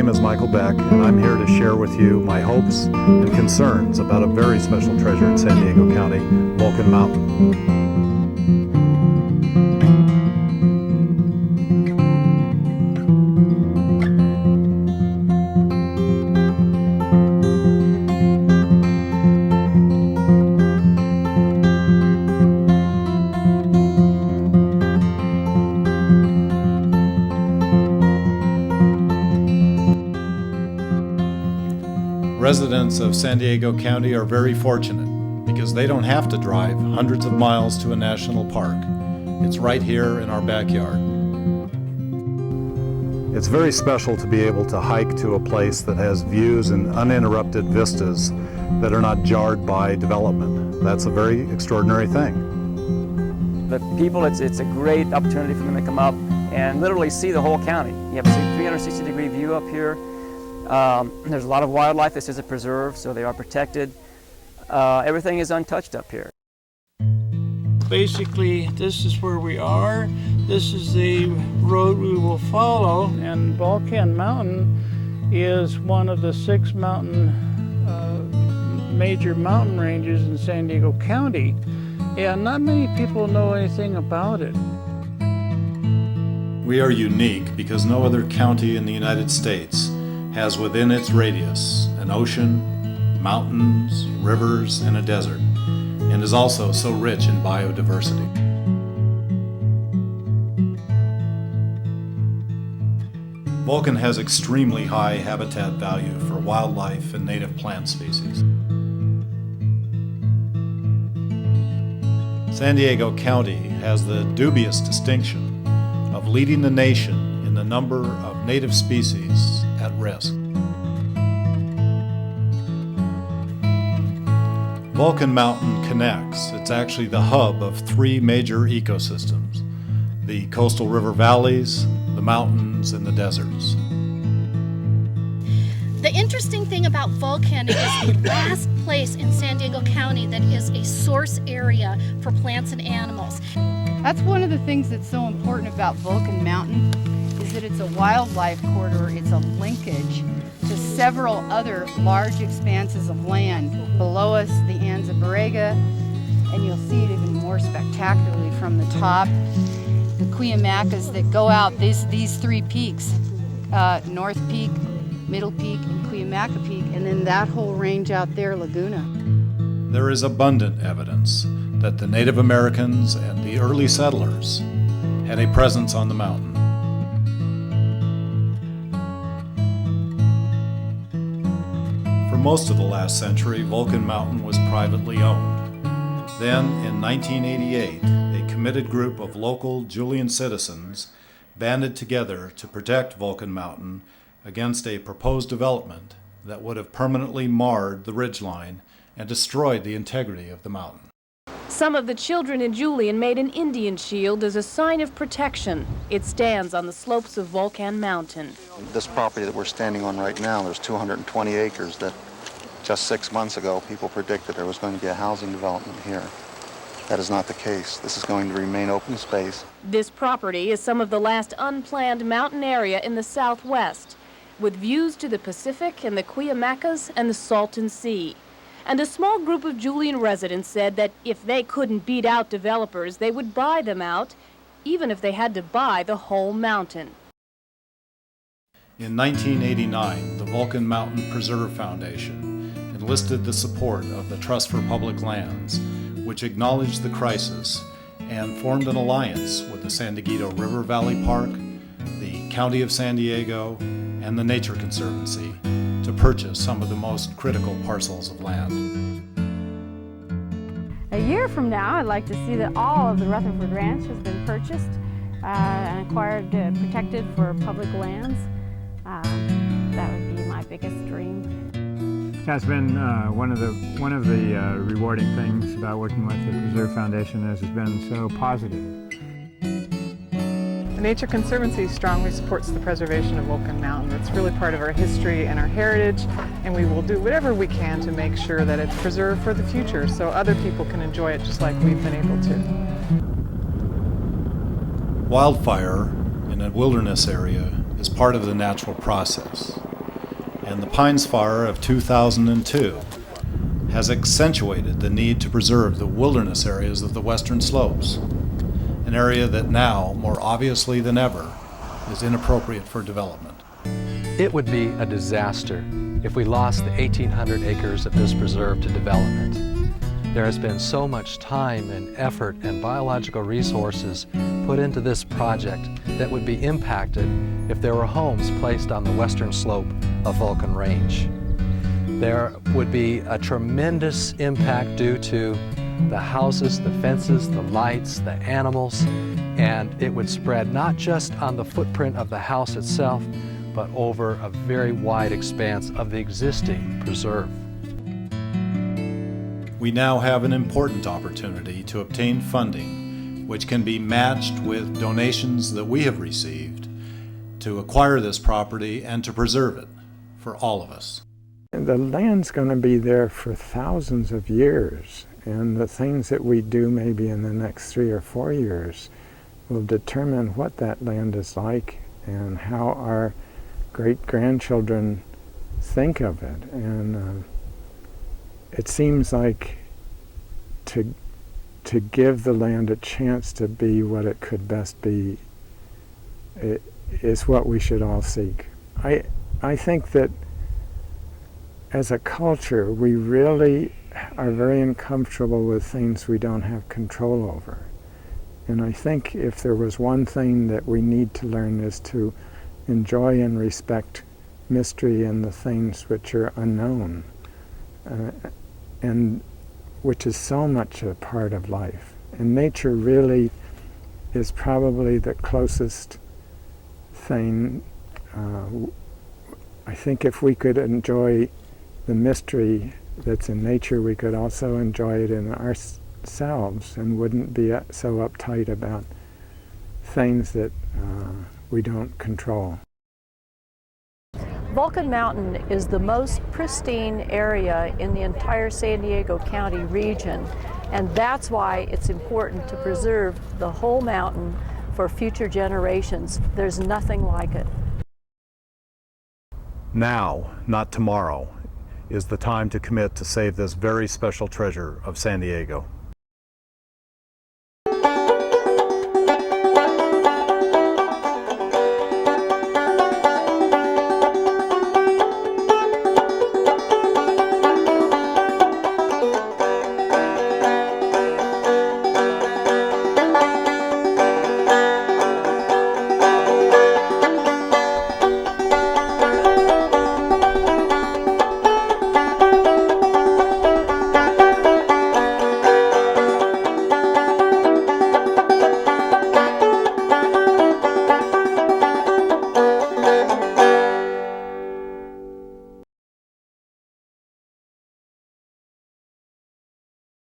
name is Michael Beck, and I'm here to share with you my hopes and concerns about a very special treasure in San Diego County, Volcan Mountain. Residents of San Diego County are very fortunate because they don't have to drive hundreds of miles to a national park. It's right here in our backyard. It's very special to be able to hike to a place that has views and uninterrupted vistas that are not jarred by development. That's a very extraordinary thing. The people, it's a great opportunity for them to come up and literally see the whole county. You have a 360-degree view up here. There's a lot of wildlife. This is a preserve, so they are protected. Everything is untouched up here. Basically, this is where we are. This is the road we will follow. And Volcan Mountain is one of the 6 major mountain ranges in San Diego County. And not many people know anything about it. We are unique because no other county in the United States has within its radius an ocean, mountains, rivers, and a desert, and is also so rich in biodiversity. Volcan has extremely high habitat value for wildlife and native plant species. San Diego County has the dubious distinction of leading the nation in the number of native species at risk. Volcan Mountain connects. It's actually the hub of 3 major ecosystems: the coastal river valleys, the mountains, and the deserts. The interesting thing about Volcan is the last place in San Diego County that is a source area for plants and animals. That's one of the things that's so important about Volcan Mountain is that it's a wildlife corridor. It's a linkage to several other large expanses of land. Below us, the Anza-Borrega, and you'll see it even more spectacularly from the top. The Cuyamacas that go out, these 3 peaks, North Peak, Middle Peak, and Cuyamaca Peak, and then that whole range out there, Laguna. There is abundant evidence that the Native Americans and the early settlers had a presence on the mountain. For most of the last century, Volcan Mountain was privately owned. Then, in 1988, a committed group of local Julian citizens banded together to protect Volcan Mountain against a proposed development that would have permanently marred the ridgeline and destroyed the integrity of the mountain. Some of the children in Julian made an Indian shield as a sign of protection. It stands on the slopes of Volcan Mountain. This property that we're standing on right now, there's 220 acres that just 6 months ago people predicted there was going to be a housing development here. That is not the case. This is going to remain open space. This property is some of the last unplanned mountain area in the southwest, with views to the Pacific and the Cuyamacas and the Salton Sea. And a small group of Julian residents said that if they couldn't beat out developers, they would buy them out, even if they had to buy the whole mountain. In 1989, the Volcan Mountain Preserve Foundation enlisted the support of the Trust for Public Lands, which acknowledged the crisis and formed an alliance with the San Diego River Valley Park, the County of San Diego, and the Nature Conservancy to purchase some of the most critical parcels of land. A year from now, I'd like to see that all of the Rutherford Ranch has been purchased and acquired, protected for public lands. That would be my biggest dream. That's been one of the rewarding things about working with the Preserve Foundation is it's been so positive. The Nature Conservancy strongly supports the preservation of Volcan Mountain. It's really part of our history and our heritage, and we will do whatever we can to make sure that it's preserved for the future so other people can enjoy it just like we've been able to. Wildfire in a wilderness area is part of the natural process. and the Pines Fire of 2002 has accentuated the need to preserve the wilderness areas of the western slopes, an area that now, more obviously than ever, is inappropriate for development. It would be a disaster if we lost the 1,800 acres of this preserve to development. There has been so much time and effort and biological resources put into this project that would be impacted if there were homes placed on the western slope of Volcan Range. There would be a tremendous impact due to the houses, the fences, the lights, the animals, and it would spread not just on the footprint of the house itself, but over a very wide expanse of the existing preserve. We now have an important opportunity to obtain funding which can be matched with donations that we have received to acquire this property and to preserve it for all of us. The land's going to be there for thousands of years, and the things that we do maybe in the next 3 or 4 years will determine what that land is like and how our great-grandchildren think of it. And it seems like to give the land a chance to be what it could best be is what we should all seek. I think that as a culture, we really are very uncomfortable with things we don't have control over. And I think if there was one thing that we need to learn is to enjoy and respect mystery and the things which are unknown, and which is so much a part of life. And nature really is probably the closest thing. I think if we could enjoy the mystery that's in nature, we could also enjoy it in ourselves and wouldn't be so uptight about things that we don't control. Volcan Mountain is the most pristine area in the entire San Diego County region, and that's why it's important to preserve the whole mountain for future generations. There's nothing like it. Now, not tomorrow, is the time to commit to save this very special treasure of San Diego.